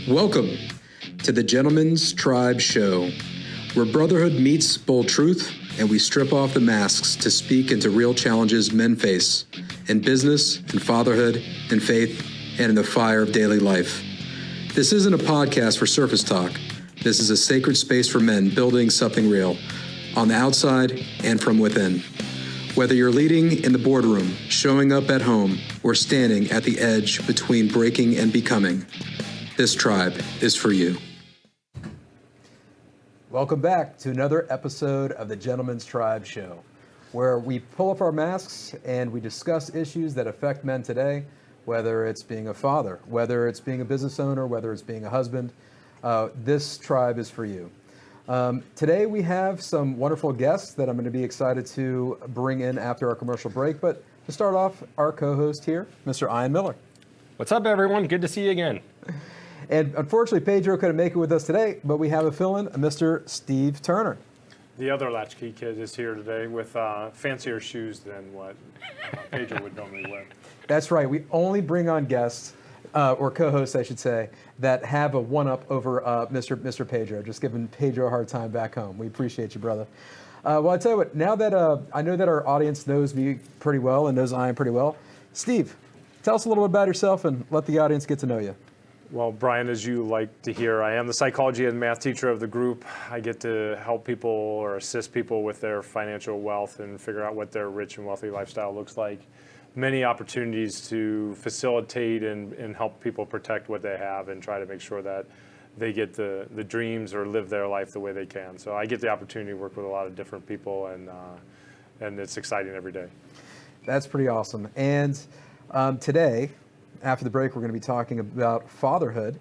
Welcome to the Gentleman's Tribe Show, where brotherhood meets bold truth and we strip off the masks to speak into real challenges men face in business, in fatherhood, in faith, and in the fire of daily life. This isn't a podcast for surface talk. This is a sacred space for men building something real on the outside and from within. Whether you're leading in the boardroom, showing up at home, or standing at the edge between breaking and becoming, this tribe is for you. Welcome back to another episode of the Gentleman's Tribe Show, where we pull off our masks and we discuss issues that affect men today, whether it's being a father, whether it's being a business owner, whether it's being a husband. This tribe is for you. Today we have some wonderful guests that I'm going to be excited to bring in after our commercial break. But to start off, our co-host here, Mr. Ian Miller. What's up, everyone? Good to see you again. And unfortunately, Pedro couldn't make it with us today, but we have a fill-in, Mr. Steve Turner. The other latchkey kid is here today with fancier shoes than what Pedro would normally wear. That's right. We only bring on guests, or co-hosts, I should say, that have a one-up over Mr. Pedro. Just giving Pedro a hard time back home. We appreciate you, brother. Well, I tell you what, now that I know that our audience knows me pretty well and knows Ian pretty well, Steve, tell us a little bit about yourself and let the audience get to know you. Well, Bryan, as you like to hear, I am the psychology and math teacher of the group. I get to help people or assist people with their financial wealth and figure out what their rich and wealthy lifestyle looks like. Many opportunities to facilitate and help people protect what they have and try to make sure that they get the dreams or live their life the way they can. So I get the opportunity to work with a lot of different people, and it's exciting every day. That's pretty awesome. And today, after the break, we're going to be talking about fatherhood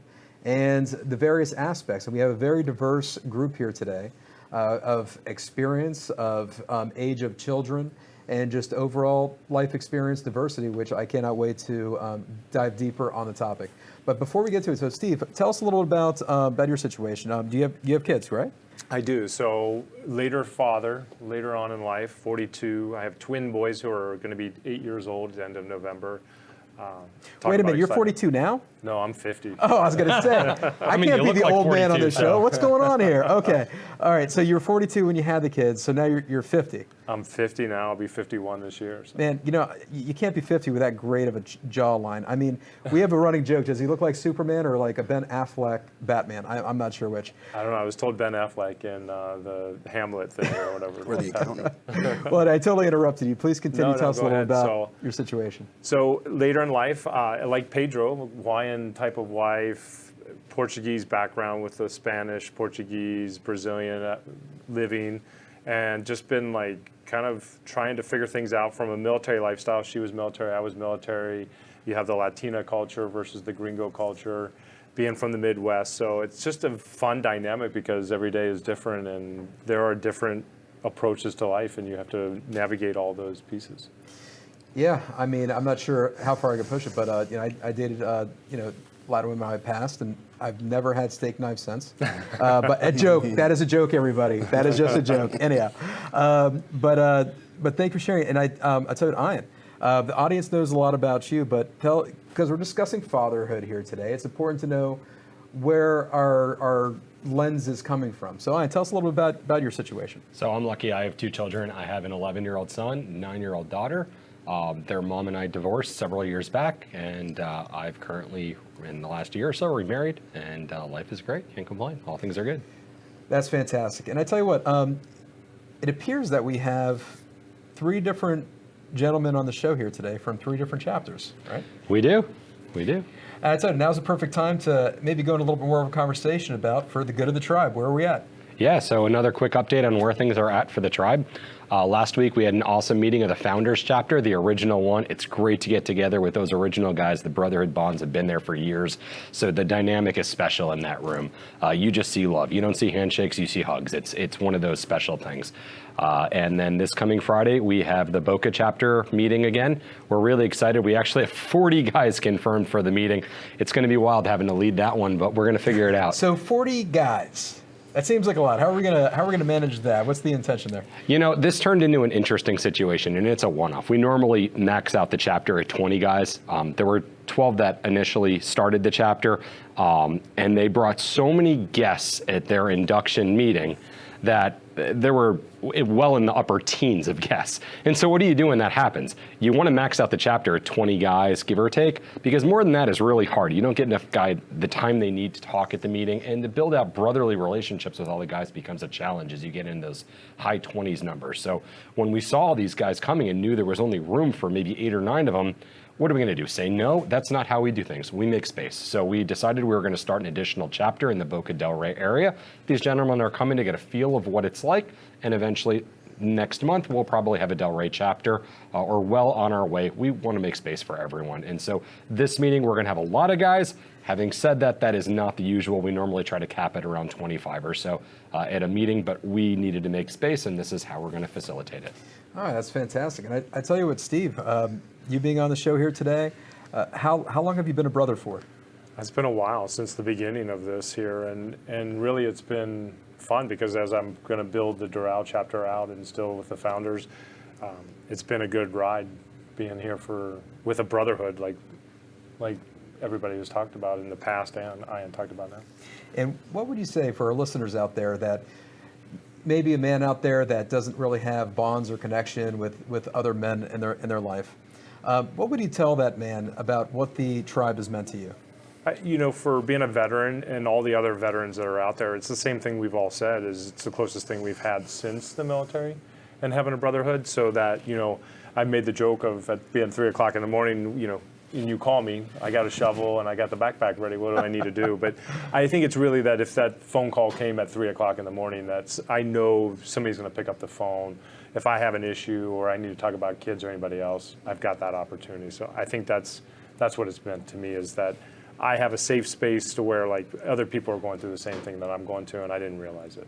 and the various aspects. And we have a very diverse group here today of experience, of age of children, and just overall life experience diversity, which I cannot wait to dive deeper on the topic. But before we get to it, so Steve, tell us a little about your situation. Do you have kids, right? I do. So later on in life, 42. I have twin boys who are going to be 8 years old at the end of November. Wait a minute, you're 42 now? No, I'm 50. Oh, I was going to say, I can't be the old man on this show. What's going on here? Okay. All right, so you were 42 when you had the kids, so now you're 50. I'm 50 now. I'll be 51 this year. So. Man, you know, you can't be 50 with that great of a jawline. I mean, we have a running joke. Does he look like Superman or like a Ben Affleck Batman? I'm not sure which. I don't know. I was told Ben Affleck in the Hamlet thing or whatever. Or the accountant. Well, I totally interrupted you. Please continue. Tell us a little about your situation. So later in life, like Pedro, Hawaiian type of wife, Portuguese background with the Spanish, Portuguese, Brazilian living, and just been like kind of trying to figure things out from a military lifestyle. She was military, I was military. You have the Latina culture versus the gringo culture, being from the Midwest. So it's just a fun dynamic because every day is different and there are different approaches to life and you have to navigate all those pieces. Yeah, I mean, I'm not sure how far I can push it, but I dated a lot of women in my past, and I've never had steak knife since. But a joke. That is a joke, everybody. That is just a joke. Anyhow, but thank you for sharing. And I tell you, Ian, the audience knows a lot about you, but because we're discussing fatherhood here today, it's important to know where our lens is coming from. So Ian, tell us a little bit about your situation. So I'm lucky. I have two children. I have an 11-year-old son, 9-year-old daughter. Their mom and I divorced several years back, and I've currently, in the last year or so, remarried, and life is great. Can't complain. All things are good. That's fantastic. And I tell you what, it appears that we have 3 different gentlemen on the show here today from 3 different chapters, right? We do. We do. I tell you, now's the perfect time to maybe go into a little bit more of a conversation about, for the good of the tribe, where are we at? Yeah, so another quick update on where things are at for the tribe. Last week we had an awesome meeting of the Founders Chapter, the original one. It's great to get together with those original guys. The brotherhood bonds have been there for years, so the dynamic is special in that room. You just see love. You don't see handshakes, you see hugs. It's one of those special things. And then this coming Friday, we have the Boca Chapter meeting again. We're really excited. We actually have 40 guys confirmed for the meeting. It's going to be wild having to lead that one, but we're going to figure it out. So 40 guys. That seems like a lot. How are we gonna manage that? What's the intention there? This turned into an interesting situation, and it's a one-off. We normally max out the chapter at 20 guys. There were 12 that initially started the chapter, and they brought so many guests at their induction meeting that there were well in the upper teens of guests. And so what do you do when that happens? You want to max out the chapter at 20 guys, give or take, because more than that is really hard. You don't get enough guys the time they need to talk at the meeting, and to build out brotherly relationships with all the guys becomes a challenge as you get in those high 20s numbers. So when we saw these guys coming and knew there was only room for maybe 8 or 9 of them, what are we going to do? Say no? That's not how we do things. We make space. So we decided we were going to start an additional chapter in the Boca del Rey area. These gentlemen are coming to get a feel of what it's like, and eventually next month we'll probably have a Del Rey chapter, or well on our way. We want to make space for everyone. And so this meeting we're going to have a lot of guys. Having said that, that is not the usual. We normally try to cap it around 25 or so at a meeting, but we needed to make space, and this is how we're going to facilitate it. All right, that's fantastic. And I tell you what, Steve, you being on the show here today, how long have you been a brother for? It's been a while since the beginning of this here, and really it's been fun because as I'm going to build the Doral chapter out and still with the founders, it's been a good ride being here with a brotherhood like everybody has talked about in the past and Ian talked about now. And what would you say for our listeners out there that maybe a man out there that doesn't really have bonds or connection with other men in their life? What would you tell that man about what the tribe has meant to you? For being a veteran and all the other veterans that are out there, it's the same thing we've all said, is it's the closest thing we've had since the military and having a brotherhood, so that, I made the joke of at being 3 o'clock in the morning, and you call me, I got a shovel and I got the backpack ready, what do I need to do? But I think it's really that if that phone call came at 3 o'clock in the morning, I know somebody's going to pick up the phone. If I have an issue or I need to talk about kids or anybody else, I've got that opportunity. So I think that's what it's meant to me, is that I have a safe space to where like other people are going through the same thing that I'm going to, and I didn't realize it.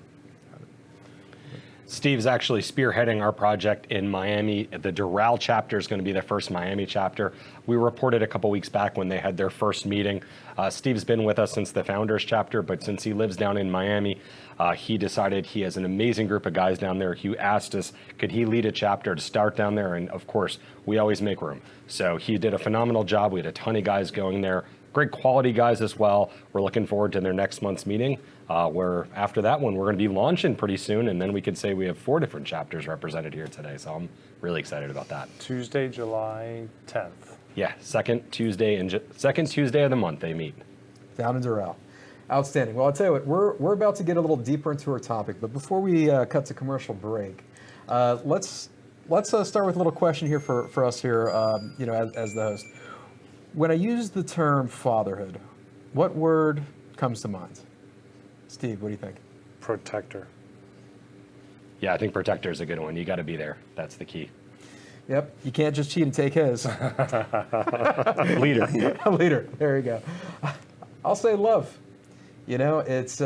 Steve's actually spearheading our project in Miami. The Doral chapter is going to be their first Miami chapter. We reported a couple weeks back when they had their first meeting. Steve's been with us since the Founders chapter, but since he lives down in Miami, he decided he has an amazing group of guys down there. He asked us, could he lead a chapter to start down there? And of course, we always make room. So he did a phenomenal job. We had a ton of guys going there. Great quality guys as well. We're looking forward to their next month's meeting, where after that one, we're going to be launching pretty soon, and then we could say we have 4 different chapters represented here today, so I'm really excited about that. Tuesday, July 10th. Yeah, second Tuesday of the month they meet. Down in Doral. Outstanding. Well, I'll tell you what, we're about to get a little deeper into our topic, but before we cut to commercial break, let's start with a little question here for us here, as the host. When I use the term fatherhood, what word comes to mind? Steve, what do you think? Protector. Yeah, I think protector is a good one. You got to be there. That's the key. Yep, you can't just cheat and take his. Leader. Leader, there you go. I'll say love. It's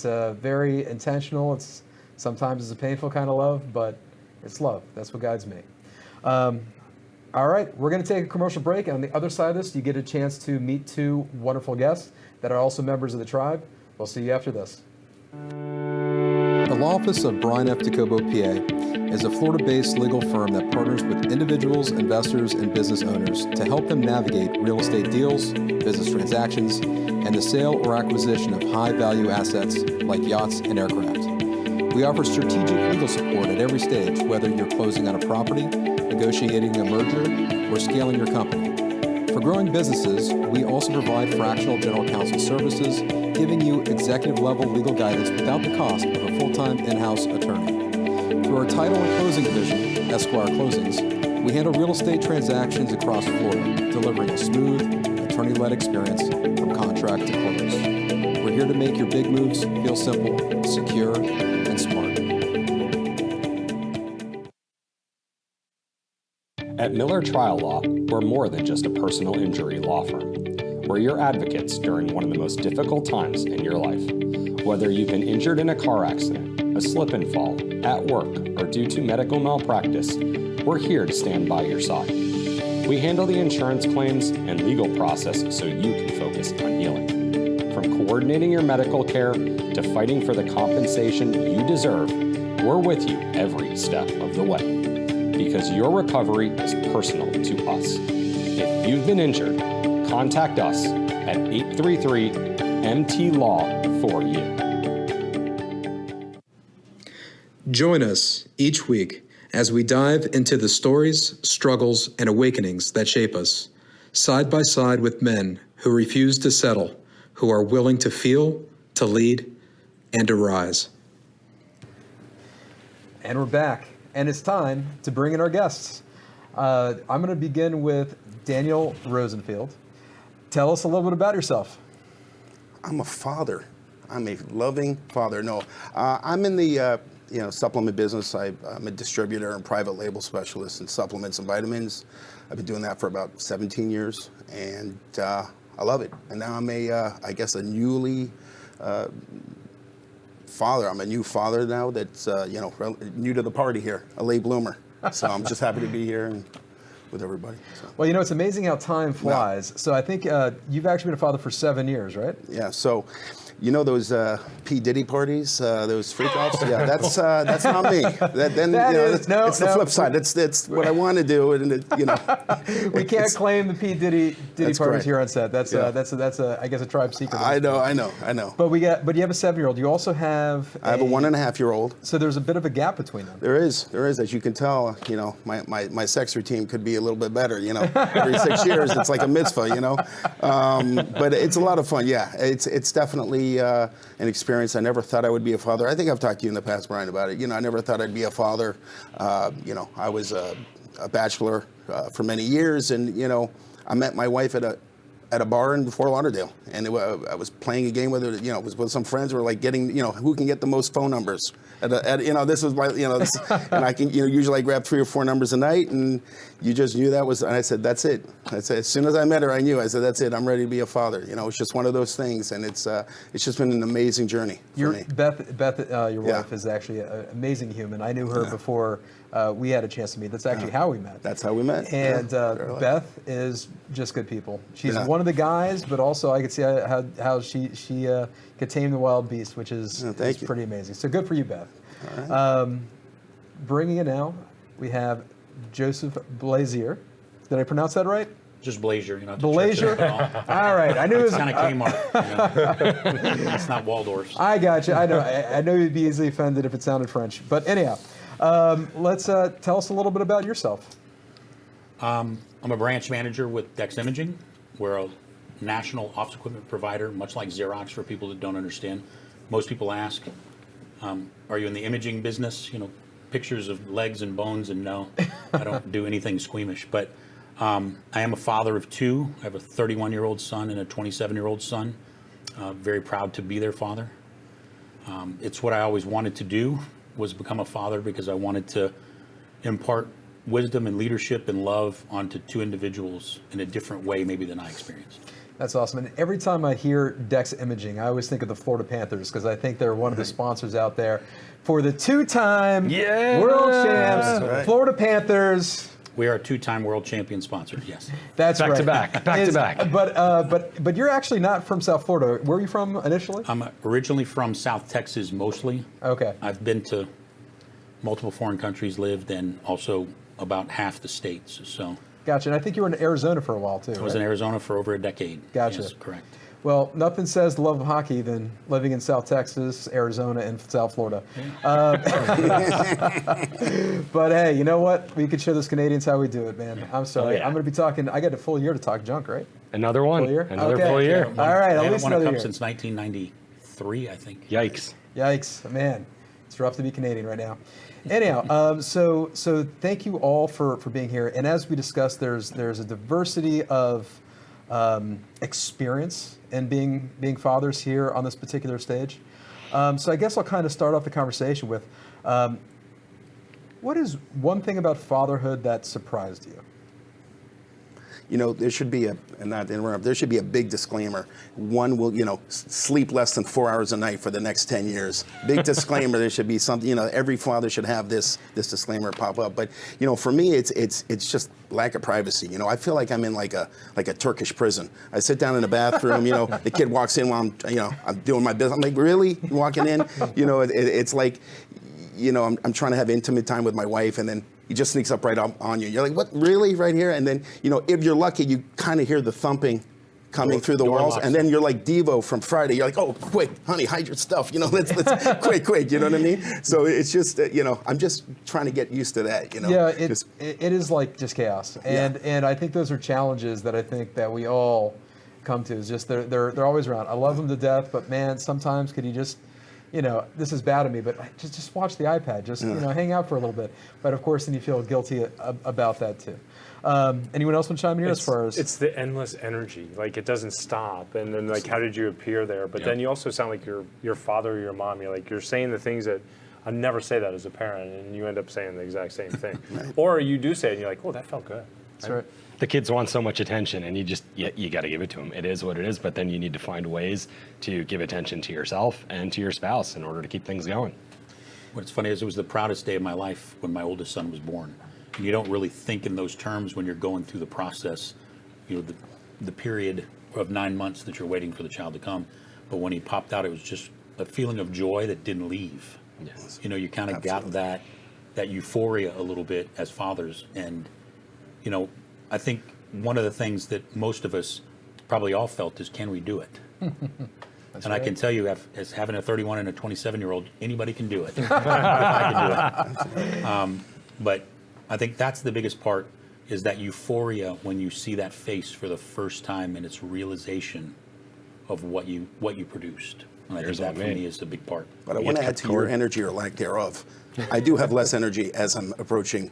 very intentional. Sometimes it's a painful kind of love, but it's love. That's what guides me. All right, we're going to take a commercial break. And on the other side of this, you get a chance to meet 2 wonderful guests that are also members of the tribe. We'll see you after this. The Law Office of Bryan Docobo, PA, is a Florida-based legal firm that partners with individuals, investors, and business owners to help them navigate real estate deals, business transactions, and the sale or acquisition of high-value assets like yachts and aircraft. We offer strategic legal support at every stage, whether you're closing on a property, negotiating a merger, or scaling your company. For growing businesses, we also provide fractional general counsel services, giving you executive-level legal guidance without the cost of a full-time in-house attorney. Through our title and closing division, Esquire Closings, we handle real estate transactions across Florida, delivering a smooth, attorney-led experience from contract to close. We're here to make your big moves feel simple, secure, and smart. At Miller Trial Law, we're more than just a personal injury law firm. We're your advocates during one of the most difficult times in your life. Whether you've been injured in a car accident, a slip and fall, at work, or due to medical malpractice, we're here to stand by your side. We handle the insurance claims and legal process so you can focus on healing. From coordinating your medical care to fighting for the compensation you deserve, we're with you every step of the way. Because your recovery is personal to us. If you've been injured, contact us at 833-MT-LAW for you. Join us each week as we dive into the stories, struggles, and awakenings that shape us, side by side with men who refuse to settle, who are willing to feel, to lead, and to rise. And we're back, and it's time to bring in our guests. I'm going to begin with Daniel Rosenfield. Tell us a little bit about yourself. I'm a father. I'm a loving father. No, I'm in the supplement business. I'm a distributor and private label specialist in supplements and vitamins. I've been doing that for about 17 years, and I love it. And now I'm a newly father. I'm a new father now that's new to the party here, a late bloomer. So I'm just happy to be here and with everybody. So. Well, it's amazing how time flies. No. So I think you've actually been a father for 7 years, right? Yeah. So, those P. Diddy parties, those freak-offs? Yeah, that's not me. It's the flip side. That's what I want to do, and we can't claim the P. Diddy parties correct. here on set. That's I guess a tribe secret. I know. But you have a 7-year-old. You also have I have a 1.5-year-old. So there's a bit of a gap between them. There is, as you can tell. My sex routine could be a little bit better. Every 6 years it's like a mitzvah. But it's a lot of fun. Yeah, it's definitely an experience. I never thought I would be a father. I think I've talked to you in the past, Bryan, about it. I never thought I'd be a father. I was a bachelor for many years, and I met my wife at a bar in Fort Lauderdale, and I was playing a game with her. With some friends. We were like getting, who can get the most phone numbers. This was my, and I can, usually I grab 3 or 4 numbers a night, and you just knew that was. And I said, that's it. I said, as soon as I met her, I knew. I said, that's it. I'm ready to be a father. It's just one of those things, and it's just been an amazing journey for me. Beth, your wife is actually an amazing human. I knew her before we had a chance to meet. That's actually how we met. That's how we met. And Beth is just good people. She's one of the guys, but also I could see how she could tame the wild beast, which is pretty amazing. So good for you, Beth. All right. Bringing it now, we have Joseph Blazier. Did I pronounce that right? Just Blazier, Blazier? All right. I knew it was kind of Kmart. It's not Waldorf's. I got you. I know. I know you'd be easily offended if it sounded French. But anyhow, let's tell us a little bit about yourself. I'm a branch manager with Dex Imaging. We're a national office equipment provider, much like Xerox for people that don't understand. Most people ask, are you in the imaging business? Pictures of legs and bones, and no, I don't do anything squeamish. But I am a father of 2. I have a 31-year-old son and a 27-year-old son. Very proud to be their father. It's what I always wanted to do, was become a father, because I wanted to impart wisdom and leadership and love onto 2 individuals in a different way maybe than I experienced. That's awesome. And every time I hear Dex Imaging, I always think of the Florida Panthers, because I think they're one of the sponsors out there for the 2-time world champs, Florida Panthers. We are a 2-time world champion sponsor, yes. That's right. Back to back. But you're actually not from South Florida. Where are you from initially? I'm originally from South Texas mostly. Okay. I've been to multiple foreign countries, lived, and also about half the states, so. Gotcha. And I think you were in Arizona for a while, too. I was in Arizona for over a decade. Gotcha. Yes, correct. Well, nothing says the love of hockey than living in South Texas, Arizona, and South Florida. But hey, you know what? We could show those Canadians how we do it, man. I'm sorry. I'm going to be talking. I got a full year to talk junk, right? Another one. Full year? Another full year. All right, at least I haven't won a another cup year. since 1993, I think. Yikes, man. It's rough to be Canadian right now. Anyhow, so thank you all for being here. And as we discussed, there's a diversity of experience in being fathers here on this particular stage. So I guess I'll kind of start off the conversation with, what is one thing about fatherhood that surprised you? there should be not to interrupt, there should be a big disclaimer. One will, sleep less than 4 hours a night for the next 10 years. Big disclaimer, there should be something, every father should have this disclaimer pop up. But, for me, it's just lack of privacy. I feel like I'm in like a Turkish prison. I sit down in the bathroom, the kid walks in while I'm doing my business. I'm like, really? You walking in? It's like, I'm trying to have intimate time with my wife, and then he just sneaks up right on you. You're like, what, really, right here? And then, if you're lucky, you kind of hear the thumping coming through the walls, and then you're like Devo from Friday. You're like, oh, quick, honey, hide your stuff. Let's quick. You know what I mean? So it's just, I'm just trying to get used to that. Yeah, it is like just chaos, and I think those are challenges that I think that we all come to. Is just they're always around. I love them to death, but man, sometimes could you just this is bad of me, but just watch the iPad, just hang out for a little bit. But of course, then you feel guilty about that too. Anyone else want to chime in here as far as? It's the endless energy, like it doesn't stop. And then how did you appear there? But then you also sound like your father or your mom. You're saying the things that I never say that as a parent, and you end up saying the exact same thing. Right. Or you do say it and you're like, oh, that felt good. That's right. The kids want so much attention, and you got to give it to them. It is what it is, but then you need to find ways to give attention to yourself and to your spouse in order to keep things going. What's funny is it was the proudest day of my life when my oldest son was born. And you don't really think in those terms when you're going through the process, the period of 9 months that you're waiting for the child to come. But when he popped out, it was just a feeling of joy that didn't leave. Yes. You kind of got that euphoria a little bit as fathers, and I think one of the things that most of us probably all felt is, can we do it? And I can tell you, as having a 31 and a 27-year-old, anybody can do it. I can do it. But I think that's the biggest part, is that euphoria when you see that face for the first time and its realization of what you produced. And I think that for me is the big part. But I want to add to your energy or lack thereof. I do have less energy as I'm approaching,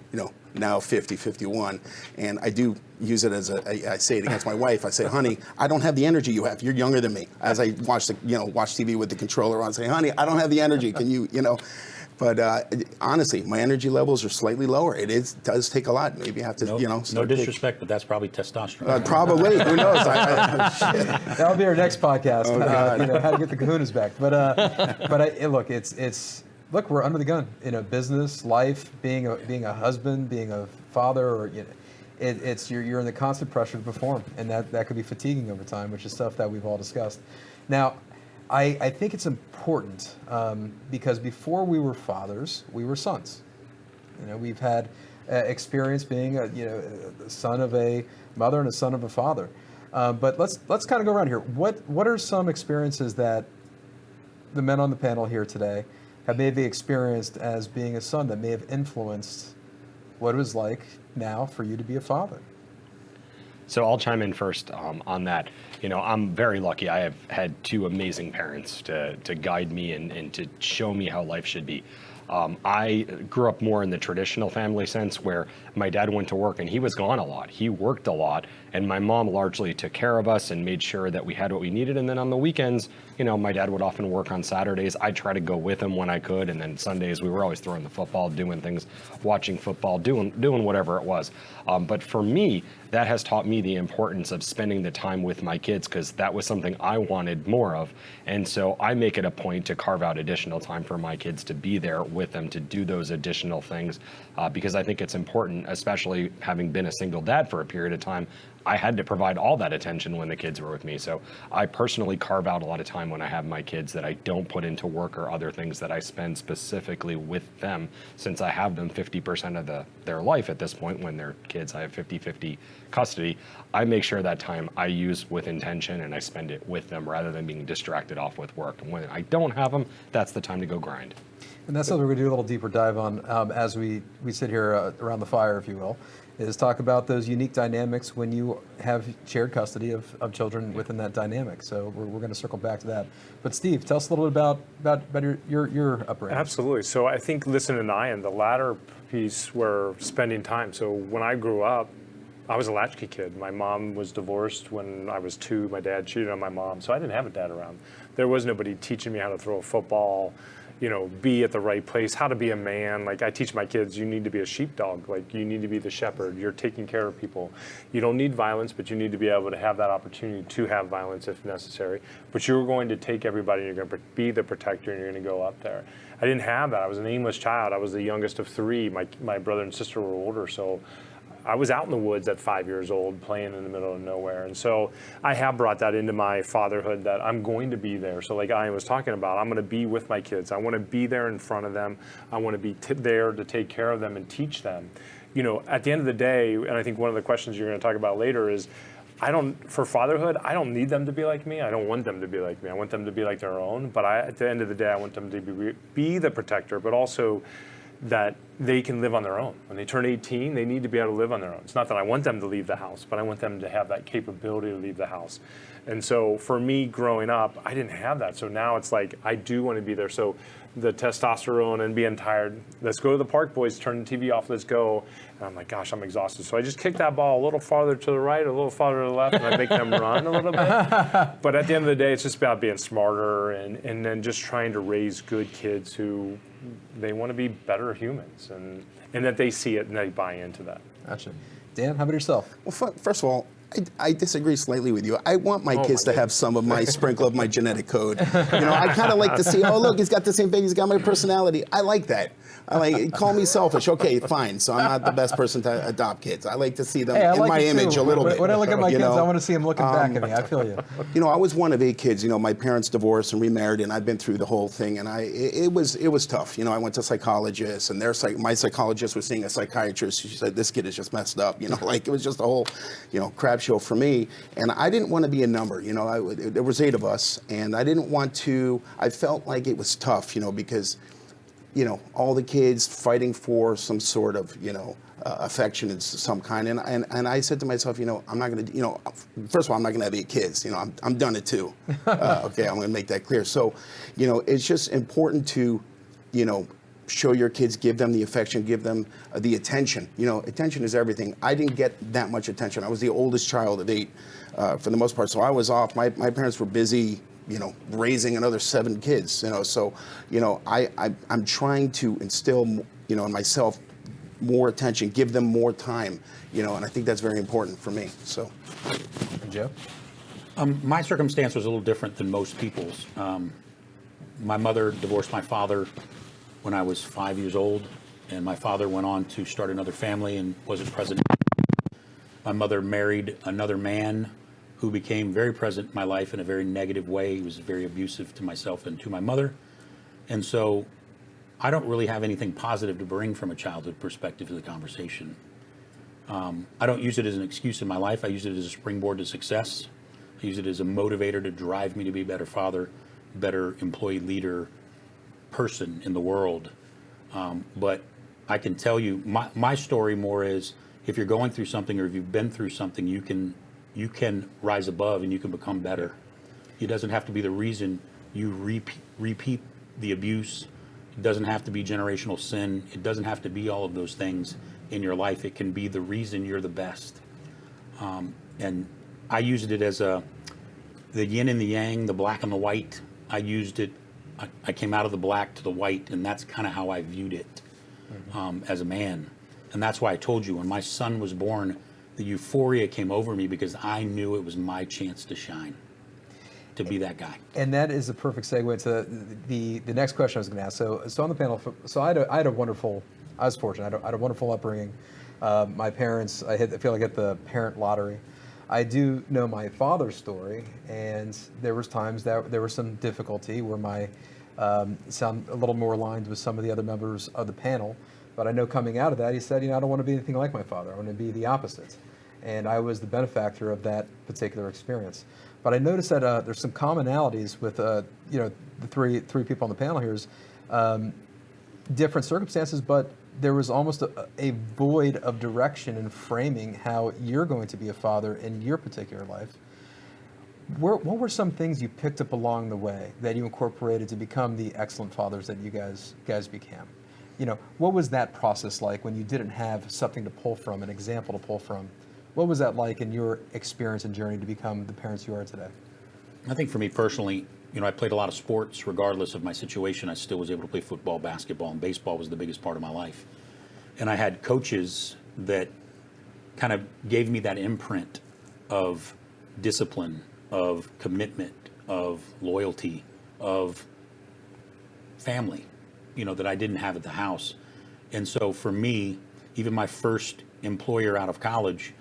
now 50, 51, and I do use it as I say it against my wife. I say, honey, I don't have the energy you have. You're younger than me. As I watch TV with the controller on, I say, honey, I don't have the energy. Can you, But honestly, my energy levels are slightly lower. Does take a lot. Maybe I have to, No disrespect, but that's probably testosterone. Probably. Who knows? That'll be our next podcast. Oh, how to get the kahunas back. Look, we're under the gun. Business, life, being a husband, being a father, or you're in the constant pressure to perform, and that could be fatiguing over time, which is stuff that we've all discussed. Now, I think it's important because before we were fathers, we were sons. We've had experience being the son of a mother and a son of a father. But let's kind of go around here. What are some experiences that the men on the panel here today have maybe experienced as being a son that may have influenced what it was like now for you to be a father? So I'll chime in first on that. I'm very lucky. I have had two amazing parents to guide me and to show me how life should be. I grew up more in the traditional family sense, where my dad went to work and he was gone a lot. He worked a lot, and my mom largely took care of us and made sure that we had what we needed. And then on the weekends, my dad would often work on Saturdays. I'd try to go with him when I could. And then Sundays, we were always throwing the football, doing things, watching football, doing whatever it was. But for me, that has taught me the importance of spending the time with my kids, because that was something I wanted more of. And so I make it a point to carve out additional time for my kids to be there with them, to do those additional things, because I think it's important, especially having been a single dad for a period of time. I had to provide all that attention when the kids were with me. So I personally carve out a lot of time when I have my kids that I don't put into work or other things that I spend specifically with them, since I have them 50% of their life at this point. When they're kids, I have 50-50 custody. I make sure that time I use with intention and I spend it with them rather than being distracted off with work. And when I don't have them, that's the time to go grind. And that's something we're going to do a little deeper dive on as we sit here around the fire, if you will, is talk about those unique dynamics when you have shared custody of children within that dynamic. So we're going to circle back to that. But Steve, tell us a little bit about your upbringing. Absolutely. So I think listening to Nyan, the latter piece, were spending time. So when I grew up, I was a latchkey kid. My mom was divorced when I was 2. My dad cheated on my mom, so I didn't have a dad around. There was nobody teaching me how to throw a football. be at the right place, how to be a man. Like I teach my kids, you need to be a sheepdog. Like you need to be the shepherd. You're taking care of people. You don't need violence, but you need to be able to have that opportunity to have violence if necessary. But you're going to take everybody, and you're going to be the protector, and you're going to go up there. I didn't have that. I was an aimless child. I was the youngest of three. My brother and sister were older, so I was out in the woods at 5 years old playing in the middle of nowhere. And so I have brought that into my fatherhood, that I'm going to be there. So like I was talking about, I'm going to be with my kids. I want to be there in front of them. I want to be there to take care of them and teach them. At the end of the day, and I think one of the questions you're going to talk about later is, for fatherhood, I don't need them to be like me. I don't want them to be like me. I want them to be like their own. But at the end of the day, I want them to be the protector, but also that they can live on their own. When they turn 18, they need to be able to live on their own. It's not that I want them to leave the house, but I want them to have that capability to leave the house. And so for me growing up, I didn't have that. So now it's like, I do want to be there. So the testosterone and being tired, let's go to the park, boys, turn the TV off, let's go. And I'm like, gosh, I'm exhausted. So I just kick that ball a little farther to the right, a little farther to the left, and I make them run a little bit. But at the end of the day, it's just about being smarter and then just trying to raise good kids who they want to be better humans, and that they see it and they buy into that. Gotcha. Dan, how about yourself? Well, first of all, I disagree slightly with you. I want my kids to have some of my sprinkle of my genetic code. I kind of like to see, oh, look, he's got the same thing, he's got my personality. I like that. Call me selfish. Okay, fine. So I'm not the best person to adopt kids. I like to see them in my image a little bit. When I look at my kids, I want to see them looking back at me. I feel you. I was one of 8 kids. My parents divorced and remarried, and I've been through the whole thing. And it was tough. I went to psychologists, and my psychologist was seeing a psychiatrist. She said, "This kid is just messed up." It was just a whole, crap show for me. And I didn't want to be a number. There was 8 of us, and I didn't want to. I felt like it was tough, because all the kids fighting for some sort of, affection of some kind. And I said to myself, I'm not going to, first of all, I'm not going to have 8 kids. I'm done at 2. Okay, I'm going to make that clear. So, it's just important to, show your kids, give them the affection, give them the attention. Attention is everything. I didn't get that much attention. I was the oldest child of 8 for the most part. So I was off. My parents were busy, raising another 7 kids, so, I'm trying to instill, in myself more attention, give them more time, and I think that's very important for me, so. And Joe? My circumstance was a little different than most people's. My mother divorced my father when I was 5 years old, and my father went on to start another family and wasn't present. My mother married another man who became very present in my life in a very negative way. He was very abusive to myself and to my mother. And so I don't really have anything positive to bring from a childhood perspective to the conversation. I don't use it as an excuse in my life. I use it as a springboard to success. I use it as a motivator to drive me to be a better father, better employee leader, person in the world. But I can tell you, my story more is, if you're going through something or if you've been through something, you can rise above and you can become better. It doesn't have to be the reason you repeat the abuse. It doesn't have to be generational sin. It doesn't have to be all of those things in your life. It can be the reason you're the best. And I used it as the yin and the yang, the black and the white. I used it. I came out of the black to the white, and that's kind of how I viewed it as a man. And that's why I told you, when my son was born, the euphoria came over me because I knew it was my chance to shine, to be that guy. And that is a perfect segue to the next question I was going to ask. So on the panel, I was fortunate. I had a wonderful upbringing. My parents, I feel like I hit the parent lottery. I do know my father's story, and there was times that there was some difficulty where my sound a little more aligned with some of the other members of the panel. But I know coming out of that, he said, I don't want to be anything like my father. I want to be the opposite. And I was the benefactor of that particular experience. But I noticed that there's some commonalities with, the three people on the panel here is different circumstances, but there was almost a void of direction and framing how you're going to be a father in your particular life. What were some things you picked up along the way that you incorporated to become the excellent fathers that you guys became? What was that process like when you didn't have something to pull from, an example to pull from? What was that like in your experience and journey to become the parents you are today? I think for me personally, I played a lot of sports. Regardless of my situation, I still was able to play football, basketball, and baseball was the biggest part of my life. And I had coaches that kind of gave me that imprint of discipline, of commitment, of loyalty, of family, that I didn't have at the house. And so for me, even my first employer out of college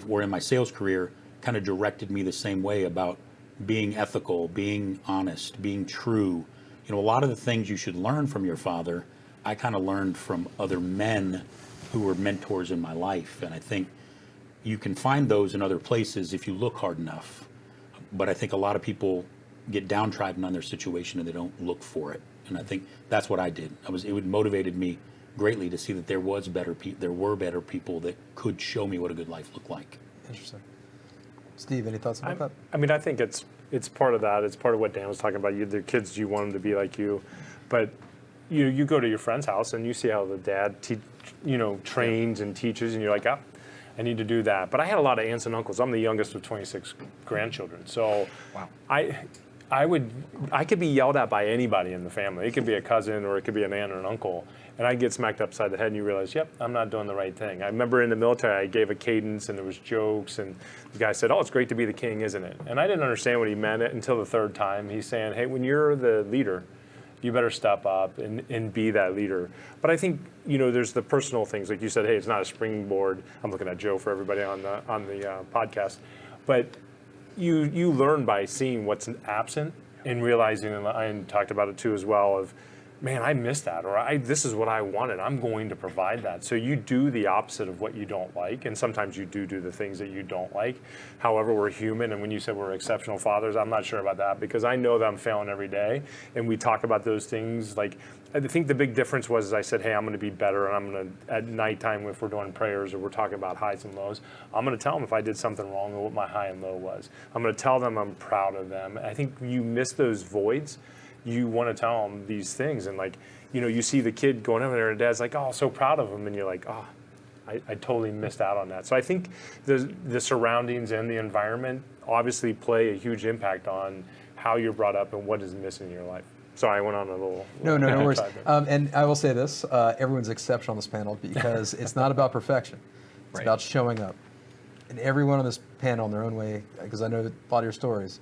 or in my sales career, kind of directed me the same way about being ethical, being honest, being true. A lot of the things you should learn from your father, I kind of learned from other men who were mentors in my life. And I think you can find those in other places if you look hard enough. But I think a lot of people get downtrodden on their situation and they don't look for it. And I think that's what I did. It motivated me greatly to see that there were better people that could show me what a good life looked like. Interesting. Steve, any thoughts about that? I mean, I think it's part of that. It's part of what Dan was talking about. Their kids, you want them to be like you, but you go to your friend's house and you see how the dad trains and teaches, and you're like, I need to do that. But I had a lot of aunts and uncles. I'm the youngest of 26 grandchildren, so Wow. I could be yelled at by anybody in the family. It could be a cousin or it could be an aunt or an uncle. And I'd get smacked upside the head and you realize, yep, I'm not doing the right thing. I remember in the military, I gave a cadence and there was jokes and the guy said, oh, it's great to be the king, isn't it? And I didn't understand what he meant until the third time. He's saying, hey, when you're the leader, you better step up and be that leader. But I think, there's the personal things. Like you said, hey, it's not a springboard. I'm looking at Joe for everybody on the podcast. But you learn by seeing what's absent and realizing, and I talked about it too as well, of, man, I missed that, or this is what I wanted. I'm going to provide that. So you do the opposite of what you don't like, and sometimes you do the things that you don't like. However, we're human, and when you said we're exceptional fathers, I'm not sure about that, because I know that I'm failing every day, and we talk about those things. Like, I think the big difference was I said, hey, I'm going to be better, and I'm going to, at nighttime, if we're doing prayers or we're talking about highs and lows, I'm going to tell them if I did something wrong or what my high and low was. I'm going to tell them I'm proud of them. I think you miss those voids. You want to tell them these things, and you see the kid going over there and dad's like, oh, so proud of him, and you're like, oh, I totally missed out on that. So I think the surroundings and the environment obviously play a huge impact on how you're brought up and what is missing in your life. Sorry, I went on a little No worries. And I will say this, everyone's exceptional on this panel because it's not about perfection. It's about showing up. And everyone on this panel in their own way, because I know that a lot of your stories,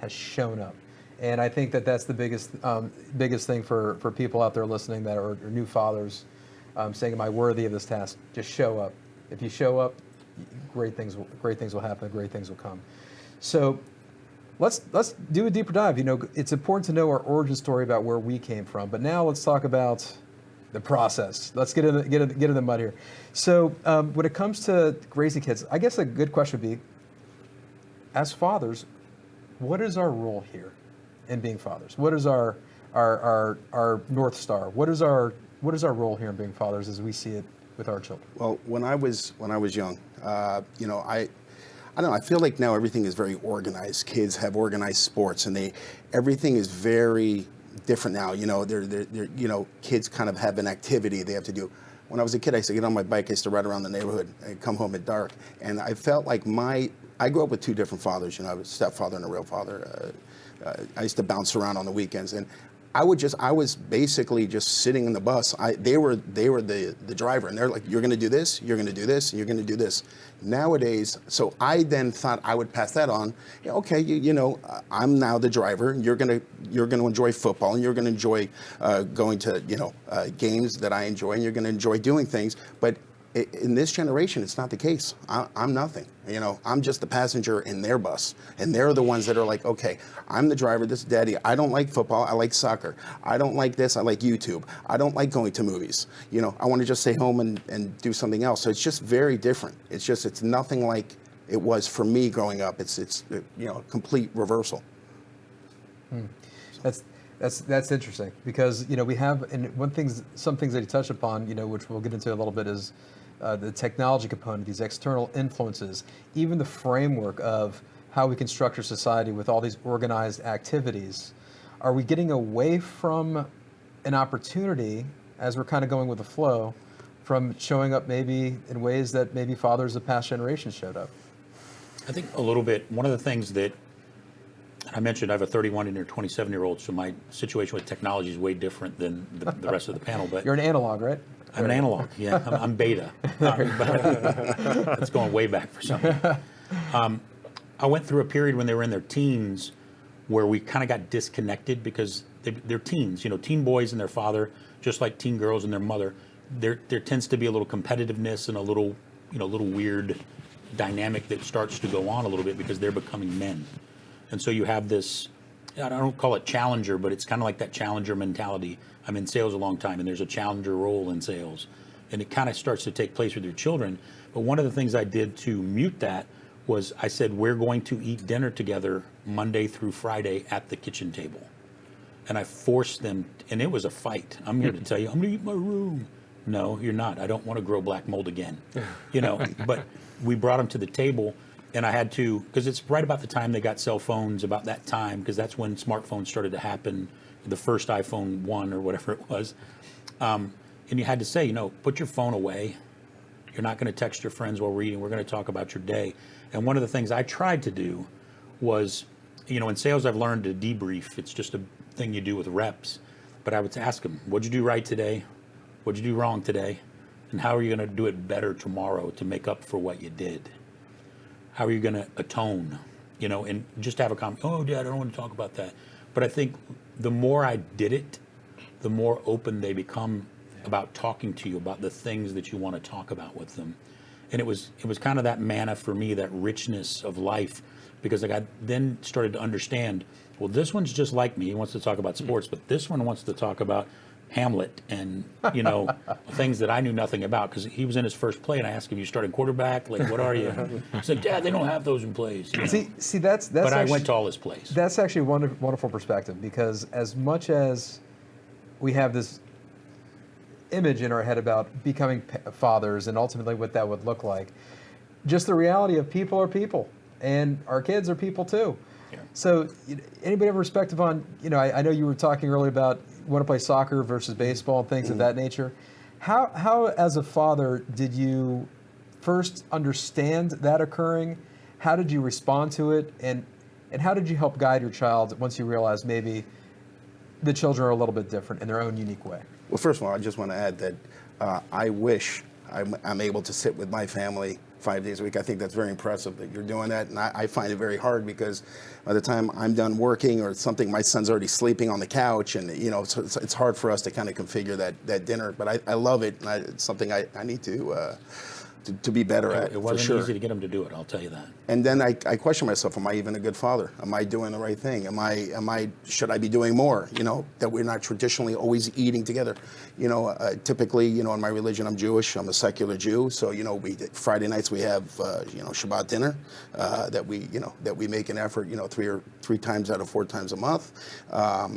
has shown up. And I think that's the biggest thing for people out there listening that are new fathers, saying, "Am I worthy of this task?" Just show up. If you show up, great things will happen. Great things will come. So let's do a deeper dive. It's important to know our origin story about where we came from. But now let's talk about the process. Let's get in the mud here. So when it comes to raising kids, I guess a good question would be, as fathers, what is our role here in being fathers? What is our North Star? What is our role here in being fathers as we see it with our children? Well, when I was young, I don't know. I feel like now everything is very organized. Kids have organized sports, and everything is very different now. They're kids kind of have an activity they have to do. When I was a kid, I used to get on my bike. I used to ride around the neighborhood and come home at dark. And I felt like I grew up with two different fathers. I was a stepfather and a real father. I used to bounce around on the weekends, and I was basically just sitting in the bus. They were the driver, and they're like, "You're going to do this, you're going to do this, and you're going to do this." Nowadays, so I then thought I would pass that on. Yeah, okay, I'm now the driver. You're going to enjoy football, and you're going to enjoy going to games that I enjoy, and you're going to enjoy doing things. But in this generation, it's not the case. I'm nothing. I'm just the passenger in their bus. And they're the ones that are like, okay, I'm the driver, this is daddy. I don't like football, I like soccer. I don't like this, I like YouTube. I don't like going to movies. I want to just stay home and do something else. So it's just very different. It's nothing like it was for me growing up. It's complete reversal. That's interesting because we have, and some things that you touched upon, which we'll get into a little bit, is the technology component, these external influences, even the framework of how we can structure society with all these organized activities. Are we getting away from an opportunity, as we're kind of going with the flow, from showing up maybe in ways that maybe fathers of past generations showed up? I think a little bit. One of the things that I mentioned I have a 31 and a 27-year-old, so my situation with technology is way different than the rest of the panel. But You're an analog, right? I'm an analog, yeah. I'm beta. That's going way back for some. I went through a period when they were in their teens where we kind of got disconnected because they're teens. You know, teen boys and their father, just like teen girls and their mother, there tends to be a little competitiveness and a little weird dynamic that starts to go on a little bit because they're becoming men. And so you have this, I don't call it challenger, but it's kind of like that challenger mentality. I'm in sales a long time, and there's a challenger role in sales. And it kind of starts to take place with your children. But one of the things I did to mute that was I said, we're going to eat dinner together Monday through Friday at the kitchen table. And I forced them, and it was a fight. I'm here to tell you, I'm going to eat my room. No, you're not. I don't want to grow black mold again. You know, but we brought them to the table. And I had to, because it's right about the time they got cell phones, about that time, because that's when smartphones started to happen, the first iPhone 1 or whatever it was. And you had to say, you know, put your phone away. You're not going to text your friends while we're eating. We're going to talk about your day. And one of the things I tried to do was, you know, in sales I've learned to debrief. It's just a thing you do with reps. But I would ask them, what'd you do right today? What'd you do wrong today? And how are you going to do it better tomorrow to make up for what you did? How are you going to atone, you know, and just have a comment, oh, Dad, I don't want to talk about that. But I think the more I did it, the more open they become about talking to you about the things that you want to talk about with them. And it was kind of that manna for me, that richness of life, because I then started to understand, well, this one's just like me. He wants to talk about sports, but this one wants to talk about Hamlet and, you know, things that I knew nothing about, because he was in his first play and I asked him, you started quarterback? Like, what are you? He's like, Dad, they don't have those in plays. You know? See, that's but actually, I went to all his plays. That's actually a wonderful perspective, because as much as we have this image in our head about becoming fathers and ultimately what that would look like, just the reality of people are people, and our kids are people too. Yeah. So anybody have a perspective on, you know, I know you were talking earlier about want to play soccer versus baseball and things of that nature. How as a father did you first understand that occurring? How did you respond to it? And how did you help guide your child once you realized maybe the children are a little bit different in their own unique way? Well, first of all, I just want to add that I wish I'm able to sit with my family 5 days a week. I think that's very impressive that you're doing that, and I find it very hard, because by the time I'm done working or something, my son's already sleeping on the couch, and you know, so it's hard for us to kind of configure that dinner. But I love it, and it's something I need to be better at. It wasn't for sure. easy to get him to do it, I'll tell you that. And then I question myself, am I even a good father? Am I doing the right thing? Should I be doing more? You know, that we're not traditionally always eating together. You know, typically, you know, in my religion, I'm Jewish, I'm a secular Jew. So, you know, Friday nights we have, you know, Shabbat dinner that we make an effort, you know, three times out of 4 times a month.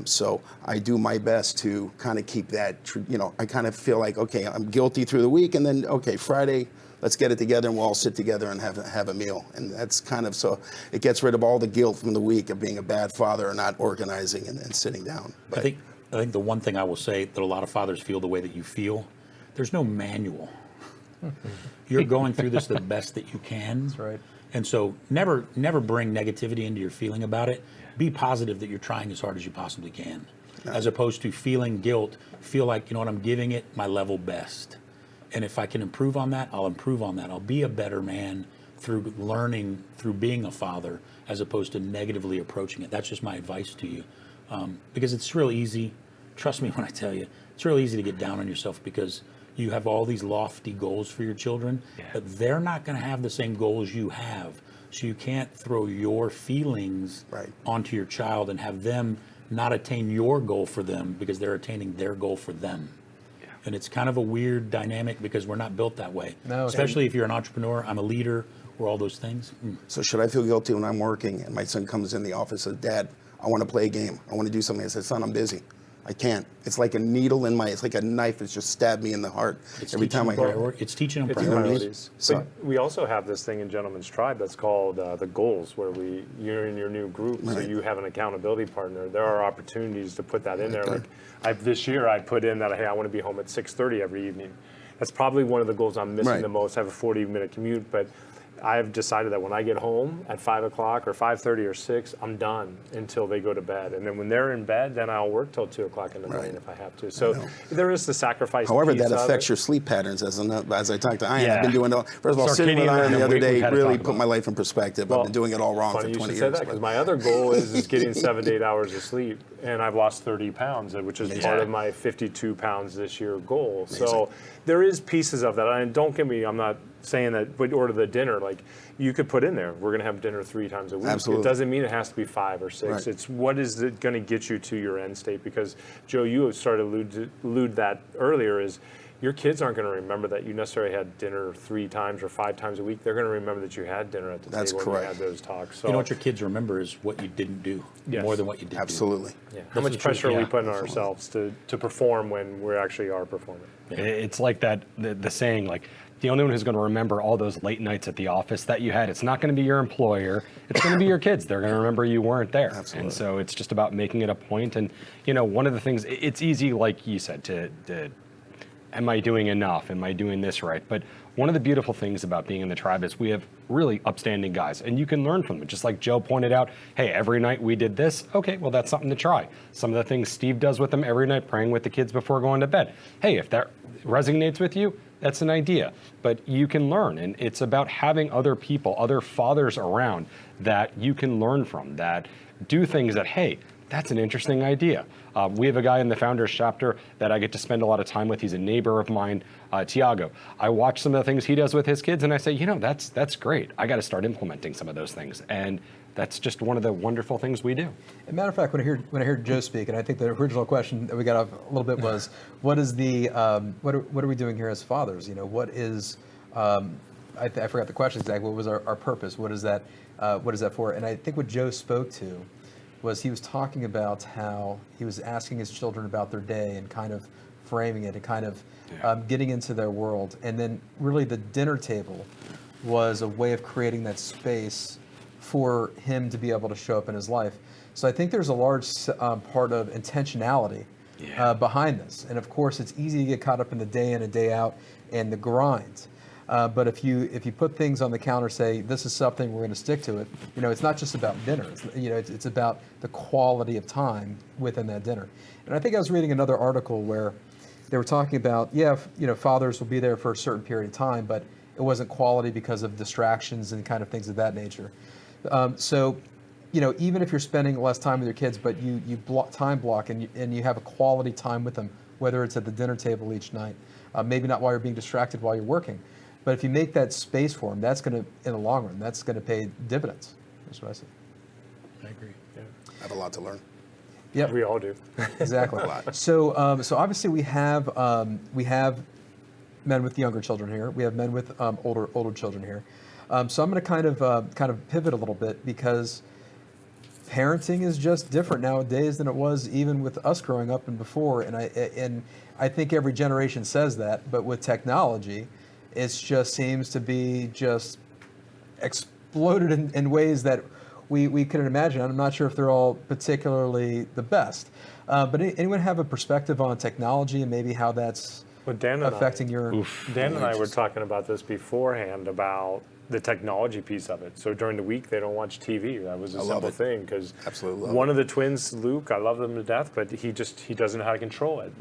So I do my best to kind of keep that, you know, I kind of feel like, okay, I'm guilty through the week, and then, okay, Friday, let's get it together and we'll all sit together and have a meal. And that's kind of, so it gets rid of all the guilt from the week of being a bad father or not organizing and sitting down. But I think the one thing I will say that a lot of fathers feel the way that you feel, there's no manual. You're going through this the best that you can. That's right. And so never bring negativity into your feeling about it. Be positive that you're trying as hard as you possibly can. As opposed to feeling guilt, feel like, you know what, I'm giving it my level best. And if I can improve on that, I'll improve on that. I'll be a better man through learning, through being a father, as opposed to negatively approaching it. That's just my advice to you. Because it's real easy, trust me when I tell you, it's real easy to get down on yourself, because you have all these lofty goals for your children, but they're not going to have the same goals you have. So you can't throw your feelings onto your child and have them not attain your goal for them because they're attaining their goal for them. And it's kind of a weird dynamic because we're not built that way. No, especially if you're an entrepreneur, I'm a leader, we're all those things. So should I feel guilty when I'm working and my son comes in the office and says, Dad, I want to play a game. I want to do something. I said, son, I'm busy. I can't. It's like a needle in it's like a knife that's just stabbed me in the heart every time I hear it. It's teaching them priorities. So we also have this thing in Gentleman's Tribe that's called the goals, where you're in your new group, so you have an accountability partner. There are opportunities to put that in there. Like this year, I put in that, hey, I want to be home at 6:30 every evening. That's probably one of the goals I'm missing the most. I have a 40-minute commute, but I've decided that when I get home at 5 o'clock or 5:30 or 6, I'm done until they go to bed. And then when they're in bed, then I'll work till 2 o'clock in the morning if I have to. So there is the sacrifice. However, piece that of affects it. your sleep patterns. As I talked to Ian, Yeah. I've been doing it. First of all, sitting with Circadian Ian the rhythm, other we've day had to really talk put about. my life in perspective. Well, I've been doing it all wrong funny for you 20 should years. say that, because my other goal is getting 7 to 8 hours of sleep, and I've lost 30 pounds, which is part of my 52 pounds this year goal. So there is pieces of that, and don't get me, I'm not saying that, but order the dinner, like you could put in there, we're going to have dinner 3 times a week. Absolutely. It doesn't mean it has to be 5 or 6. Right. It's what is it going to get you to your end state, because Joe, you have started to allude that earlier, is your kids aren't going to remember that you necessarily had dinner 3 times or 5 times a week. They're going to remember that you had dinner at the That's table when correct. you had those talks. So, You know what your kids remember is what you didn't do, Yes. more than what you did Absolutely. yeah. How This much is true. pressure are we Yeah. putting on ourselves to perform when we actually are performing? It's like that the saying, like, the only one who's going to remember all those late nights at the office that you had, it's not going to be your employer, it's going to be your kids. They're going to remember you weren't there. Absolutely. And so it's just about making it a point. And, you know, one of the things, it's easy, like you said, to am I doing enough? Am I doing this right? But one of the beautiful things about being in the tribe is we have really upstanding guys, and you can learn from them. Just like Joe pointed out, hey, every night we did this. Okay, well, that's something to try. Some of the things Steve does with them every night, praying with the kids before going to bed. Hey, if that resonates with you, that's an idea. But you can learn, and it's about having other people, other fathers around that you can learn from, that do things that, hey, that's an interesting idea. We have a guy in the Founders chapter that I get to spend a lot of time with. He's a neighbor of mine, Tiago. I watch some of the things he does with his kids, and I say, you know, that's great. I got to start implementing some of those things. And that's just one of the wonderful things we do. As a matter of fact, when I heard Joe speak, and I think the original question that we got off a little bit was, what is the what are we doing here as fathers? You know, what is I forgot the question exactly. What was our purpose? What is that for? And I think what Joe spoke to was he was talking about how he was asking his children about their day and kind of framing it and kind of getting into their world. And then really the dinner table was a way of creating that space for him to be able to show up in his life. So I think there's a large part of intentionality behind this. And of course, it's easy to get caught up in the day in and day out and the grind. But if you put things on the counter, say this is something we're going to stick to it. You know, it's not just about dinner. It's about the quality of time within that dinner. And I think I was reading another article where they were talking about fathers will be there for a certain period of time, but it wasn't quality because of distractions and kind of things of that nature. So, you know, even if you're spending less time with your kids, but you time block and you have a quality time with them, whether it's at the dinner table each night, maybe not while you're being distracted while you're working. But if you make that space for them, that's going to, in the long run, that's going to pay dividends. That's what I say. I agree. Yeah. I have a lot to learn. Yep, We all do. exactly. So obviously we have men with younger children here. We have men with older children here. So I'm going to kind of pivot a little bit, because parenting is just different nowadays than it was even with us growing up and before. And I think every generation says that, but with technology, it just seems to be just exploded in ways that we couldn't imagine. I'm not sure if they're all particularly the best. But anyone have a perspective on technology and maybe how that's Well, Dan and affecting your... Dan and I were talking about this beforehand about the technology piece of it. So during the week, they don't watch TV. That was a love simple it. thing, because Absolutely love one of the twins, Luke, I love him to death, but he doesn't know how to control it.